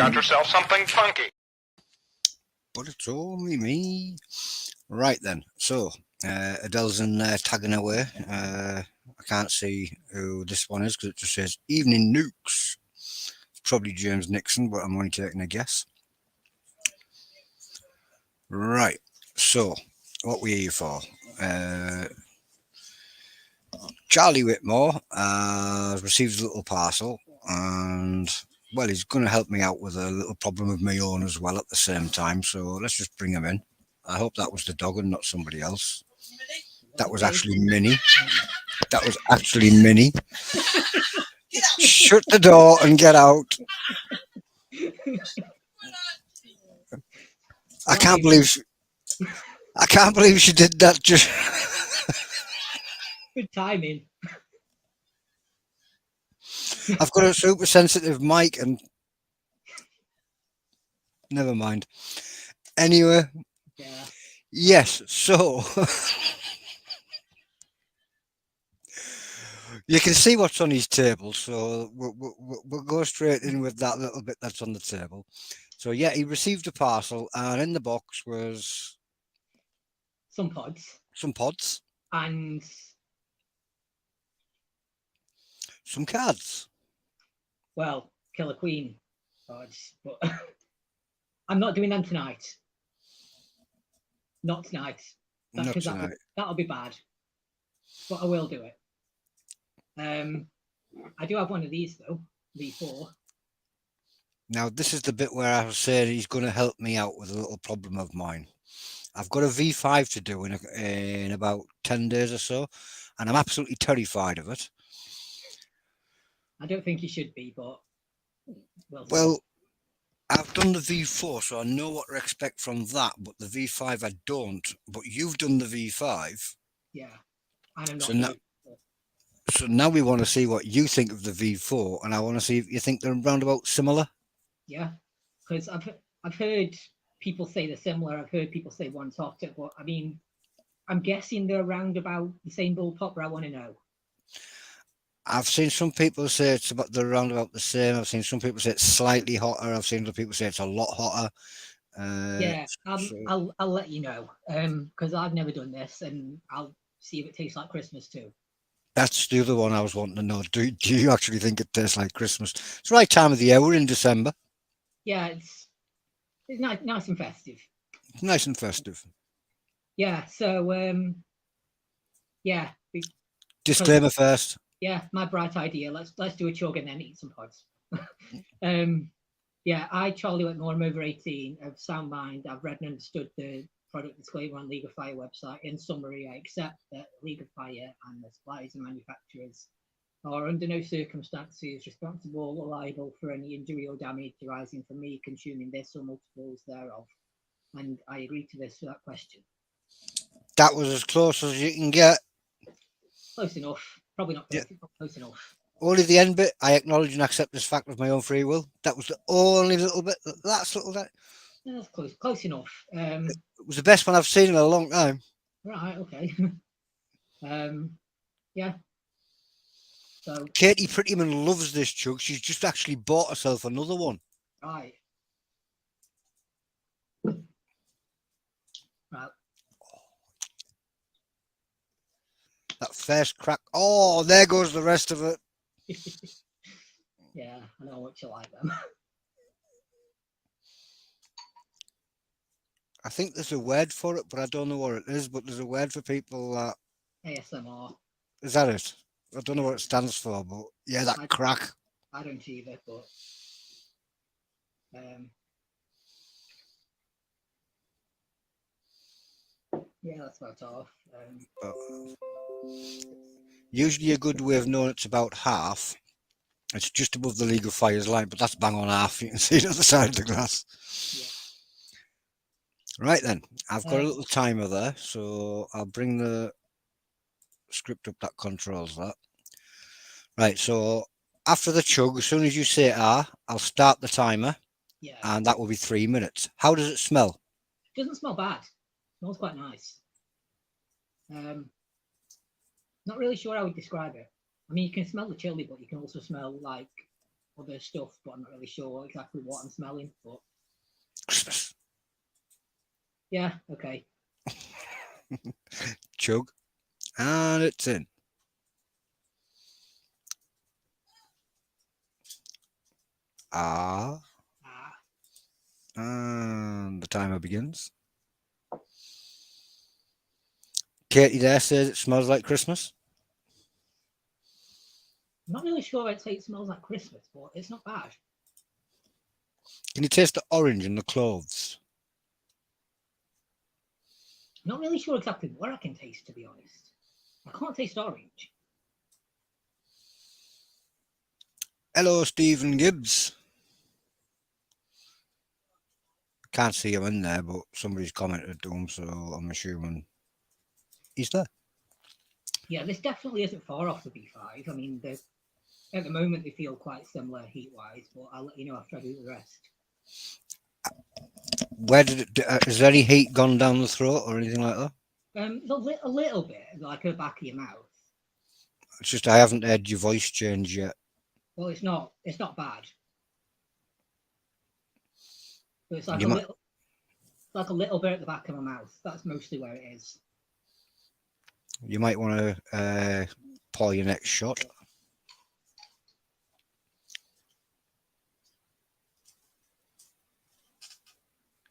got yourself something funky. But it's only me. Right then. So Adele's in there tagging away. I can't see who this one is because it just says Evening Nukes. It's probably James Nixon, but I'm only taking a guess. Right. So, what we here for? Charlie Whitmore received a little parcel, and well, he's going to help me out with a little problem of my own as well at the same time. So let's just bring him in. I hope that was the dog and not somebody else. That was actually Minnie. That was actually Minnie. Shut the door and get out. I can't believe she, I can't believe she did that. Just Good timing. I've got a super sensitive mic and never mind. Anyway, Yeah. yes. So you can see what's on his table. So we'll go straight in with that little bit that's on the table. So yeah, he received a parcel, and in the box was Some pods some pods, and some cards. well, Killer Queen pods, but I'm not doing them tonight. Not tonight. Not Because tonight. that'll be bad. But I will do it. I do have one of these though, V4. Now this is the bit where I was saying he's going to help me out with a little problem of mine. I've got a V5 to do in about 10 days or so, and I'm absolutely terrified of it. I don't think you should be, but well, I've done the V4, so I know what to expect from that, but the V5 I don't. But you've done the V5. Yeah. And I'm not so now we want to see what you think of the V4, and I want to see if you think they're roundabout similar. Yeah, because I've heard people say they're similar. I've heard people say one's hotter, but I mean, I'm guessing they're around about the same ballpark. But I want to know. I've seen some people say they're around about the same. I've seen some people say it's slightly hotter. I've seen other people say it's a lot hotter. Yeah, I'll let you know because I've never done this, and I'll see if it tastes like Christmas too. That's the other one I was wanting to know. Do you actually think it tastes like Christmas? It's the right time of the year. We're in December. Yeah, it's nice and festive. It's nice and festive. Yeah. So yeah. Disclaimer first. Yeah, my bright idea. Let's do a chug and then eat some pods. Yeah, I, Charlie Whitmore, I'm over 18, of sound mind. I've read and understood the product disclaimer on League of Fire website. In summary, I accept that League of Fire and the suppliers and manufacturers are under no circumstances responsible or liable for any injury or damage arising from me consuming this or multiples thereof. And I agree to this without question. That was as close as you can get. Close enough. Probably not perfect, but close enough. Only the end bit. I acknowledge and accept this fact of my own free will. That was the only little bit. That's little bit. Yeah, that's close enough. It was the best one I've seen in a long time. Right. Okay. Yeah. So Katie Prettyman loves this chug. She's just actually bought herself another one. Right. Right. That first crack. Oh, there goes the rest of it. Yeah, I know what you like them. I think there's a word for it, but I don't know what it is. But there's a word for people that. ASMR. Is that it? I don't know what it stands for, but yeah, that crack. I don't either, but yeah, that's about off. Usually a good way of knowing it's about half. It's just above the League of Fire's line, but that's bang on half. You can see it on the side of the glass. Yeah. Right then, I've got a little timer there, so I'll bring the script up that controls that. Right, so after the chug, as soon as you say I'll start the timer. Yeah. And that will be 3 minutes. How does it smell? It doesn't smell bad. It smells quite nice. Not really sure how I would describe it. I mean, you can smell the chili, but you can also smell like other stuff, but I'm not really sure exactly what I'm smelling. But Christmas. yeah, okay. Chug. And it's in. Ah. Ah, And the timer begins. Katie there says it smells like Christmas. I'm not really sure I'd say it smells like Christmas, but it's not bad. Can you taste the orange in the cloves? I'm not really sure exactly what I can taste, to be honest. I can't taste orange. Hello, Stephen Gibbs. Can't see him in there, but somebody's commented to him, so I'm assuming he's there. Yeah, this definitely isn't far off the B5. I mean, at the moment they feel quite similar heat-wise, but I'll let you know after I do the rest. Where did it? Is there any heat gone down the throat or anything like that? A little bit, like at the back of your mouth. It's just I haven't heard your voice change yet. Well, it's not bad. But it's like You like a little bit at the back of my mouth. That's mostly where it is. You might want to pour your next shot.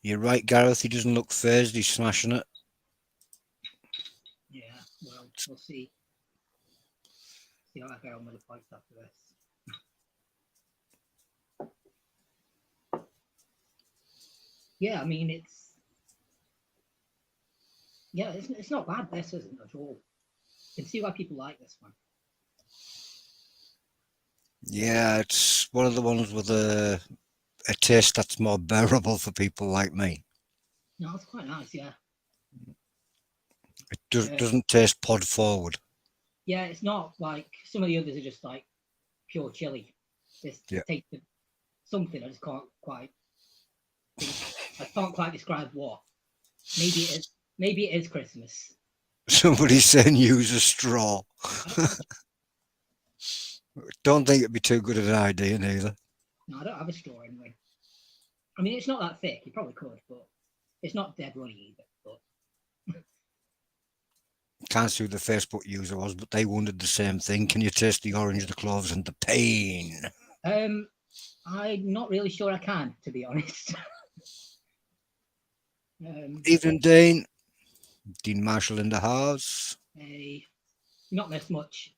You're right, Gareth. He doesn't look phased. He's smashing it. Yeah, well, we'll see. See how I get on with the points after this. Yeah, I mean, it's not bad. This isn't at all. You can see why people like this one. Yeah, it's one of the ones with a taste that's more bearable for people like me. No, it's quite nice. Yeah. It doesn't taste pod forward. Yeah, it's not like some of the others are just like pure chili. This tastes something I just can't quite. I can't quite describe what. Maybe it is. Maybe it is Christmas. Somebody's saying use a straw. Don't think it'd be too good of an idea neither. No, I don't have a straw anyway. I mean, it's not that thick. You probably could, but it's not dead runny either. But Can't see who the Facebook user was, but they wondered the same thing. Can you taste the orange, the cloves, and the pain? I'm not really sure I can, to be honest. Evening, Dean. Dean Marshall in the house. Not this much.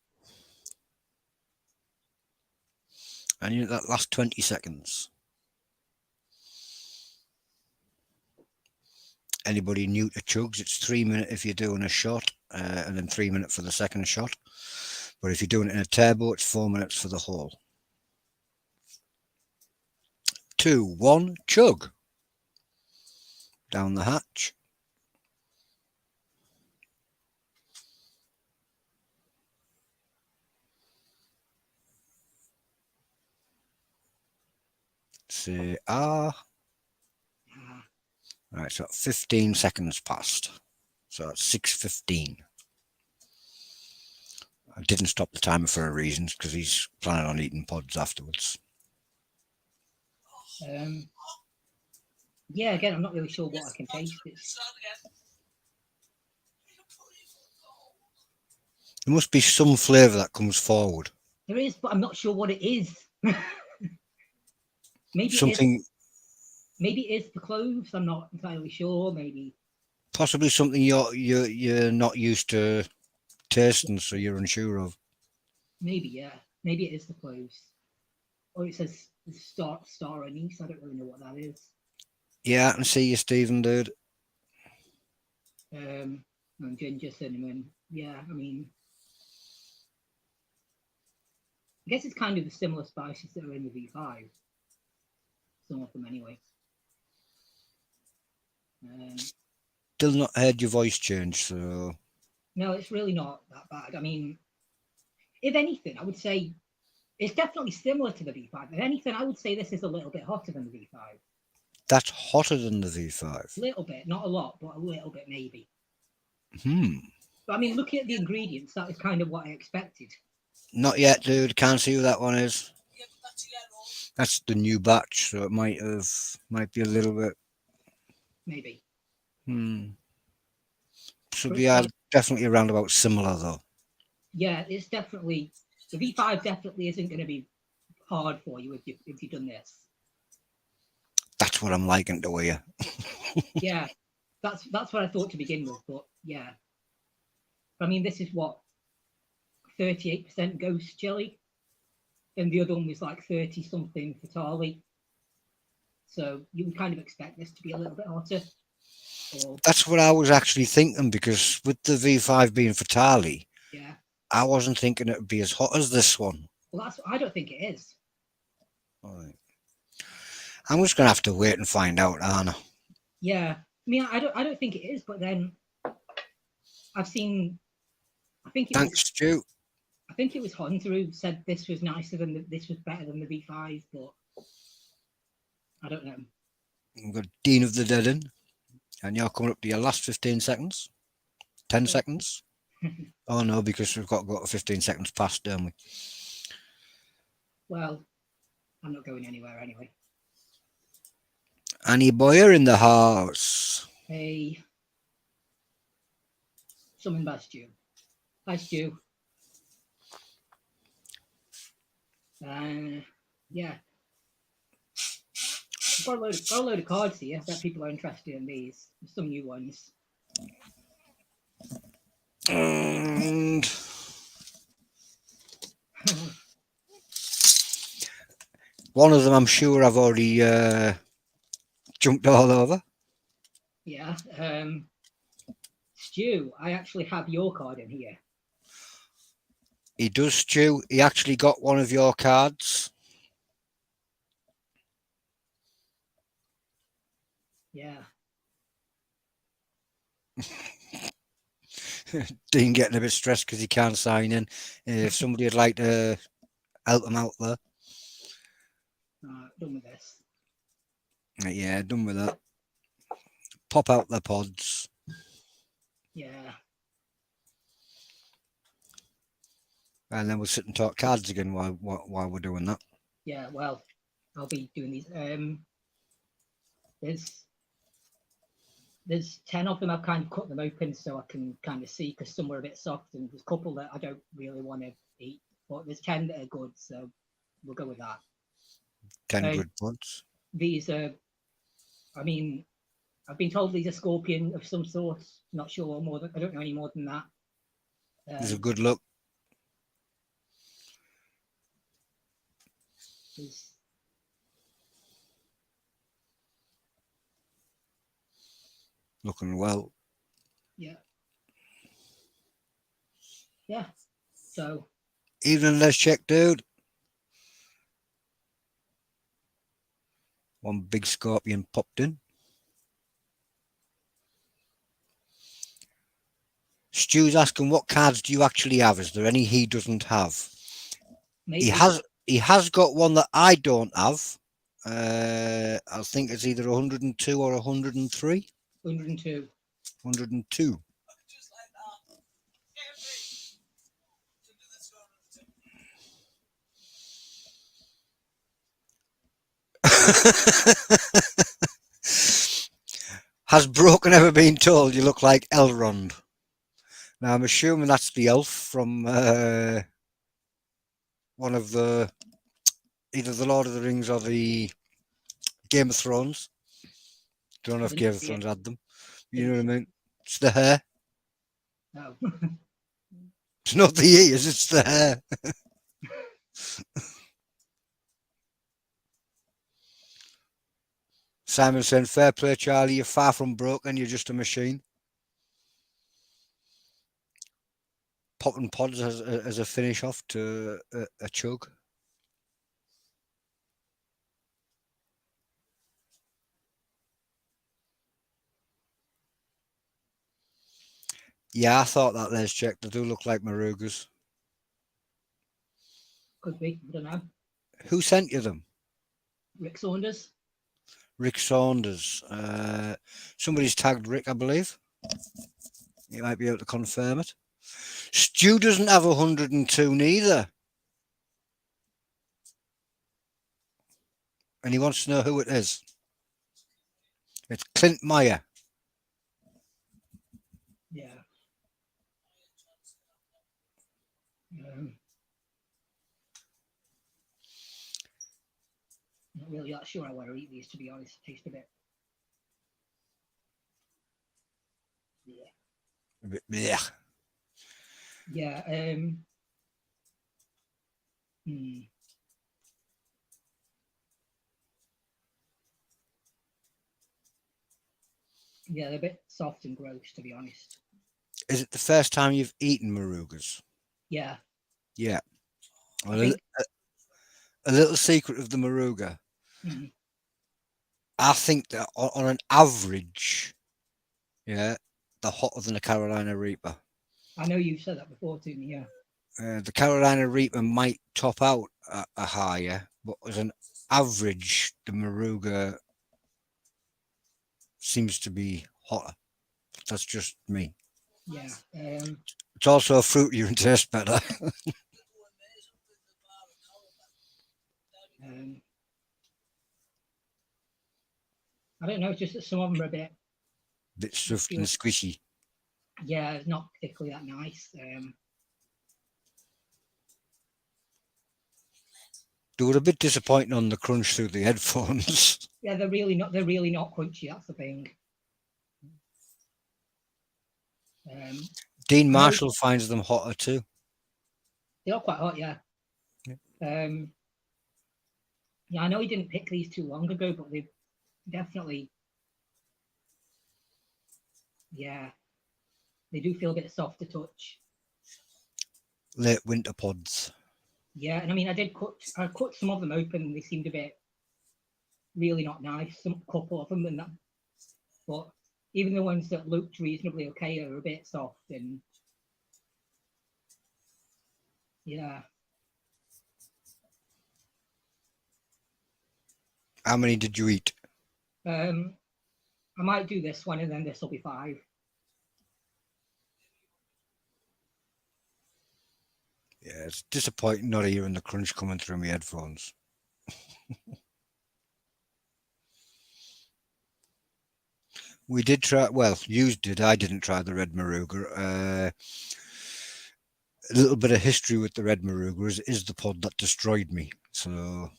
And you that last 20 seconds. Anybody new to chugs, it's 3 minutes if you're doing a shot, and then 3 minutes for the second shot. But if you're doing it in a turbo, it's 4 minutes for the whole. 2, 1, chug. Down the hatch. Say ah. Right, so 15 seconds passed. So that's 6:15. I didn't stop the timer for a reason, because he's planning on eating pods afterwards. Yeah, again, I'm not really sure what I can taste. There must be some flavour that comes forward. There is, but I'm not sure what it is. Maybe something. Maybe it's the cloves. I'm not entirely sure. Maybe. Possibly something you're not used to tasting, so you're unsure of. Maybe, yeah. Maybe it is the cloves. Or it says star anise. I don't really know what that is. Yeah, I can see you, Stephen, dude. And ginger, cinnamon. Yeah, I mean, I guess it's kind of the similar spices that are in the V5. Some of them, anyway. Still not heard your voice change, so. No, it's really not that bad. I mean, if anything, I would say it's definitely similar to the V5. If anything, I would say this is a little bit hotter than the V5. That's hotter than the V5. A little bit, not a lot, but a little bit maybe. But I mean, looking at the ingredients, that is kind of what I expected. Not yet, dude. Can't see who that one is. That's the new batch, so it might be a little bit. maybe. Hmm. So But they are definitely around about similar though. yeah, it's definitely the V5 definitely isn't going to be hard for you if you've done this. That's what I'm liking to hear. Yeah, that's what I thought to begin with, but yeah. I mean, this is what 38% ghost chili, and the other one was like 30 something for Tali. So you would kind of expect this to be a little bit hotter. Or That's what I was actually thinking because with the V5 being Fatali, yeah, I wasn't thinking it would be as hot as this one. well, that's I don't think it is. Right. I'm just gonna have to wait and find out, Anna. Yeah, I mean, I don't think it is. But then I've seen. I think it was Thanks, Stu. I think it was Hunter who said this was nicer than this was better than the V5, but I don't know. We've got Dean of the Dead in, and you're coming up to your last 15 seconds. 10 seconds. Oh no, because we've got to go to 15 seconds past, don't we? Well, I'm not going anywhere anyway. Annie Boyer in the house. Hey, summon by Stu. Hi, Stu. Yeah, I've got a load of cards here. I bet people are interested in these. There's some new ones. And one of them I'm sure I've already jumped all over. Yeah. Stu, I actually have your card in here. He does, Stu. He actually got one of your cards. Yeah. Dean getting a bit stressed because he can't sign in. If somebody would like to help him out there. Done with this. Yeah, done with that. Pop out the pods. Yeah. And then we'll sit and talk cards again while we're doing that. Yeah, well, I'll be doing these. There's 10 of them. I've kind of cut them open so I can kind of see because some are a bit soft and there's a couple that I don't really want to eat. But there's 10 that are good, so we'll go with that. 10 good pods. These are, I mean, I've been told these are scorpion of some sort. Not sure more than I don't know any more than that. There's a good look. Looking well. Yeah. Yeah. So. Evening, let's check, dude. One big scorpion popped in. Stu's asking, what cards do you actually have? Is there any he doesn't have? Maybe. He has got one that I don't have. I think it's either 102 or 103. 102. 102. Has Broken ever been told you look like Elrond? Now I'm assuming that's the elf from one of the either the Lord of the Rings or the Game of Thrones. Don't know if Game of Thrones had them. You know what I mean? It's the hair. No. It's not the ears, it's the hair. Simon saying, fair play, Charlie. You're far from broken. You're just a machine. Popping pods as a finish off to a chug. Yeah, I thought that. Let's check. They do look like Marugas. Could be. I don't know. Who sent you them? Rick Saunders. Rick Saunders. Somebody's tagged Rick, I believe. You might be able to confirm it. Stu doesn't have 102 neither. and he wants to know who it is. It's Clint Meyer. Yeah. Um, Not really that sure I want to eat these, to be honest. Taste a bit. Yeah. Yeah. Yeah. Hmm. Yeah, they're a bit soft and gross, to be honest. Is it the first time you've eaten marugas? Yeah. Yeah. I Well, think. a little secret of the maruga. Hmm. I think that on an average, yeah, they're hotter than a Carolina Reaper. I know you've said that before to me. Yeah. The Carolina Reaper might top out a higher, but as an average, the maruga seems to be hotter. That's just me. Yeah. It's also fruitier and tastes better. Um, I don't know. It's just that some of them are a bit. Bit soft and Feel, squishy. yeah, it's not particularly that nice. They were a bit disappointing on the crunch through the headphones. Yeah, they're really not. They're really not crunchy. That's the thing. Um, Dean I know Marshall finds them hotter too. they are quite hot. Yeah. Yeah. Um, yeah, I know he didn't pick these too long ago, but they definitely. Yeah, they do feel a bit soft to touch. Late winter pods. Yeah, and I mean, I cut some of them open, and they seemed a bit really not nice. Some couple of them, and that, but even the ones that looked reasonably okay are a bit soft, and yeah, How many did you eat? um, I might do this one, and then this will be 5. Yeah, it's disappointing not hearing the crunch coming through my headphones. We did try, well, you did, I didn't try the red maruga. A little bit of history with the red maruga is the pod that destroyed me. So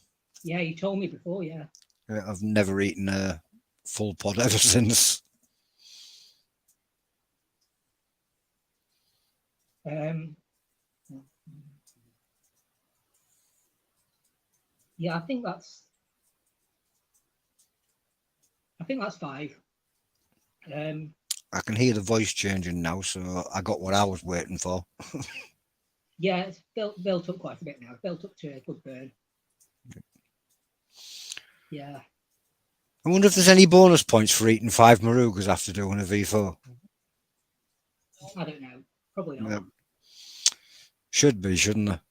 Yeah, you told me before. Yeah, I've never eaten a full pod ever since. um, yeah, I think that's 5. Um, I can hear the voice changing now, so I got what I was waiting for. yeah, it's built up quite a bit now. It's built up to a good burn. Yeah, I wonder if there's any bonus points for eating 5 marugas after doing a V4. I don't know. Probably Yeah, not. should be, shouldn't there?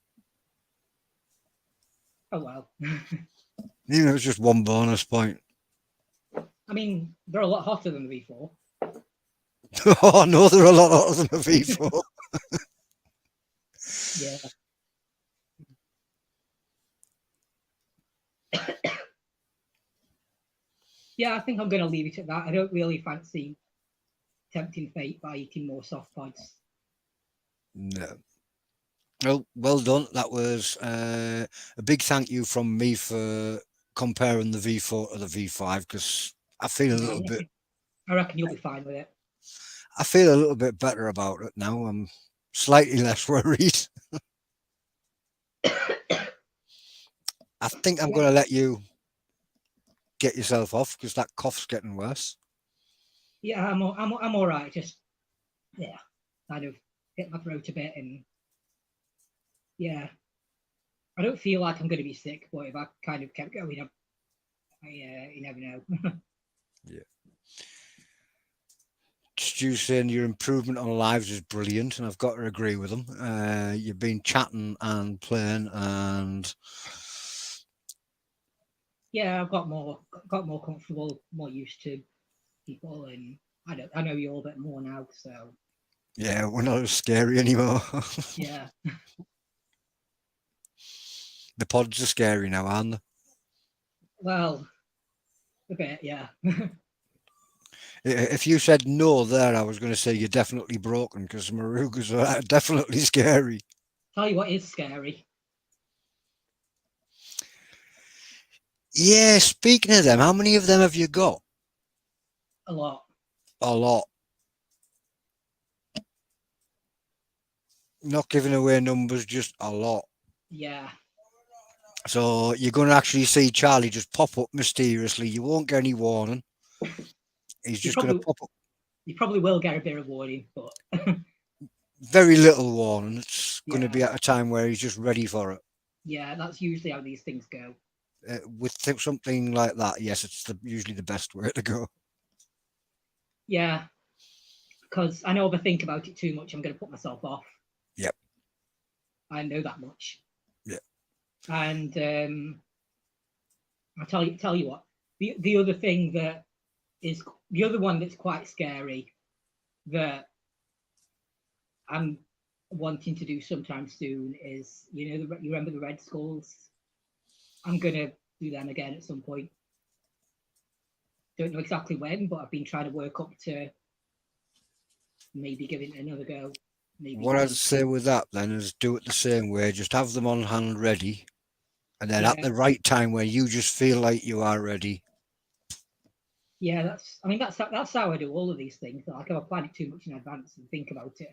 Oh well. Even if it's just one bonus point. I mean, they're a lot hotter than the V4. Oh no, they're a lot hotter than a V4. Yeah. Yeah, I think I'm going to leave it at that. I don't really fancy tempting fate by eating more soft pods. No. Well done. That was a big thank you from me for comparing the V4 to the V5 because Yeah, I reckon you'll be fine with it. I feel a little bit better about it now. I'm slightly less worried. I think I'm Yeah, going to let you get yourself off because that cough's getting worse. yeah, I'm all right. Just yeah, kind of hit my throat a bit, and yeah, I don't feel like I'm going to be sick. But if I kind of kept going, you never know. Yeah. Stu saying your improvement on lives is brilliant, and I've got to agree with him. You've been chatting and playing, and Yeah, I've got more comfortable, more used to people, and I know you all a bit more now. So yeah, we're not as scary anymore. yeah, The pods are scary now, aren't they? Well, a bit, yeah. If you said no there, I was going to say you're definitely broken because marugas are definitely scary. Tell you what is scary. Yeah, speaking of them, how many of them have you got? A lot. A lot. Not giving away numbers, just a lot. Yeah. So you're going to actually see Charlie just pop up mysteriously. You won't get any warning. He's You just going to probably pop up. you probably will get a bit of warning, but Very little warning. It's going to yeah. be at a time where he's just ready for it. Yeah, that's usually how these things go. With something like that, yes, it's usually the best way to go. Yeah, because I know if I think about it too much, I'm going to put myself off. Yep. I know that much. Yeah. And I tell you what, the other thing that is the other one that's quite scary that I'm wanting to do sometime soon is you remember the red skulls. I'm gonna do them again at some point. Don't know exactly when, but I've been trying to work up to maybe giving it another go. Maybe What I'd doing, say with that then is do it the same way. Just have them on hand ready. And then at yeah, the right time when you just feel like you are ready. yeah. That's how I do all of these things. Like if I plan it too much in advance and think about it,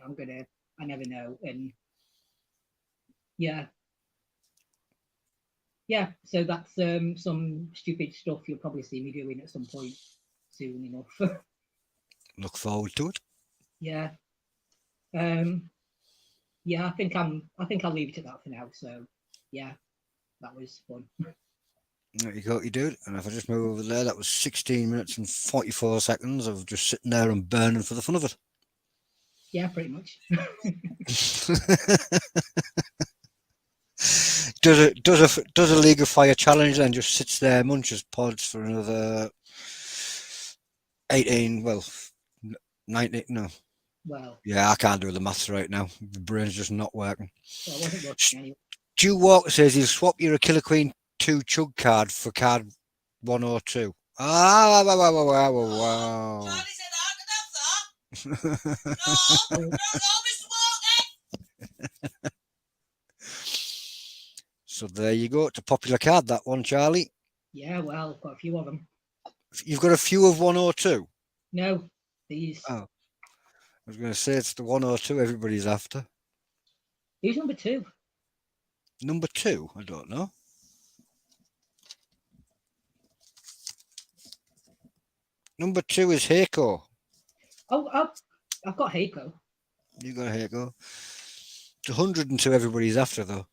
I never know. And yeah, yeah. So that's some stupid stuff you'll probably see me doing at some point soon enough. Look forward to it. Yeah. Um, yeah, I think I'll leave it at that for now. So yeah, that was fun. There you go, you dude. And if I just move over there, that was 16 minutes and 44 seconds of just sitting there and burning for the fun of it. Yeah, pretty much. does a League of Fire challenge then just sits there, munches pods for another 18, well, 19, no. Well, Yeah, I can't do the maths right now. The brain's just not working. well, I wasn't working anyway. Stu Walker says he'll swap your Killer Queen 2 chug card for card 102. Ah, wow, wow, wow, wow, wow. Charlie said I could have that. No, Oh, Mr. Walker. So there you go. It's a popular card, that one, Charlie. yeah, well, I've got a few of them. You've got a few of 102. No, these. Oh, I was going to say it's the 102 everybody's after. Who's number two? Number 2, I don't know. Number 2 is Heiko. Oh, I've got Heiko. You got Heiko. It's 102 everybody's after, though.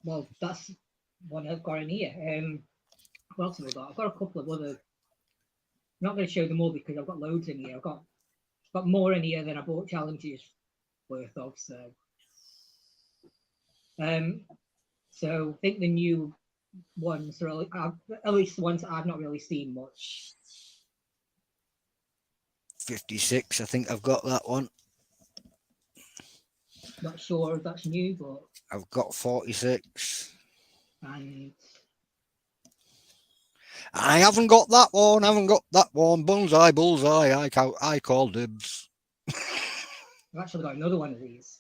Well, that's one I've got in here. What else have I got? I've got a couple of other. I'm not going to show them all because I've got loads in here. I've got more in here than I bought challenges worth of. Um, so I think the new ones are at least the ones that I've not really seen much. 56, I think I've got that one. Not sure if that's new, but I've got 46. and I haven't got that one. I haven't got that one. Bullseye, bullseye. I call dibs. I've actually got another one of these.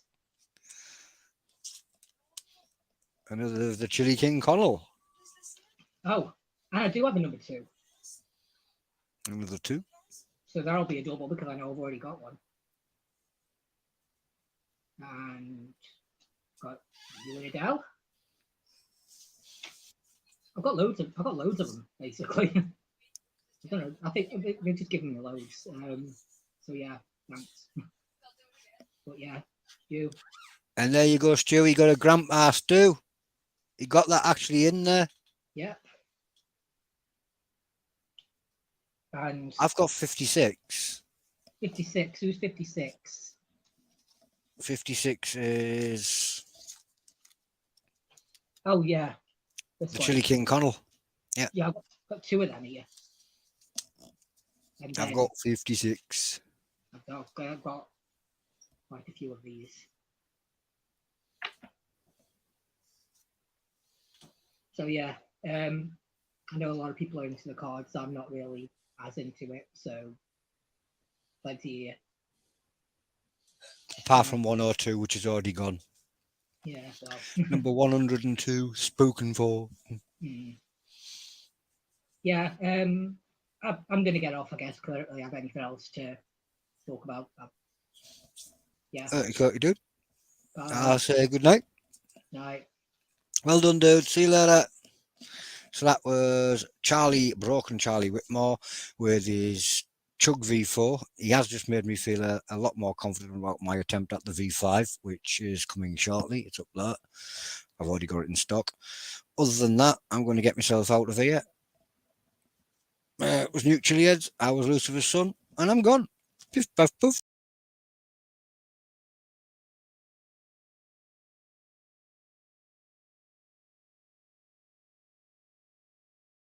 Another the Chili King Connell. Oh, and I do have a number two. Another 2. So that'll be a double because I know I've already got one. And got you and Adele. I've got loads of them basically. I don't know. I think they're just giving me loads. So yeah, thanks. But yeah, you. And there you go, Stu. You got a grandpa Stu. You got that actually in there. Yeah. And I've got 56. 56. Who's 56? 56 is Oh yeah, this the one. Chili King Connell. Yeah. Yeah, I've got two of them here. And I've got 56. I've got quite a few of these. So yeah, I know a lot of people are into the cards. I'm not really as into it, so plenty here. Apart from 102, which is already gone. Yeah, well. Number 102, Spoken for. Yeah, I'm going to get off, I guess, because I don't really have anything else to talk about. Yeah. Dude. Bye. I'll say good night. Night. Well done, dude. See you later. So that was Broken Charlie Whitmore with his Chug V4. He has just made me feel a lot more confident about my attempt at the V5, which is coming shortly. It's up there. I've already got it in stock. Other than that, I'm going to get myself out of here. It was Nuke Chilli-heads. I was Lucifer's son, and I'm gone. Piff, puff, puff.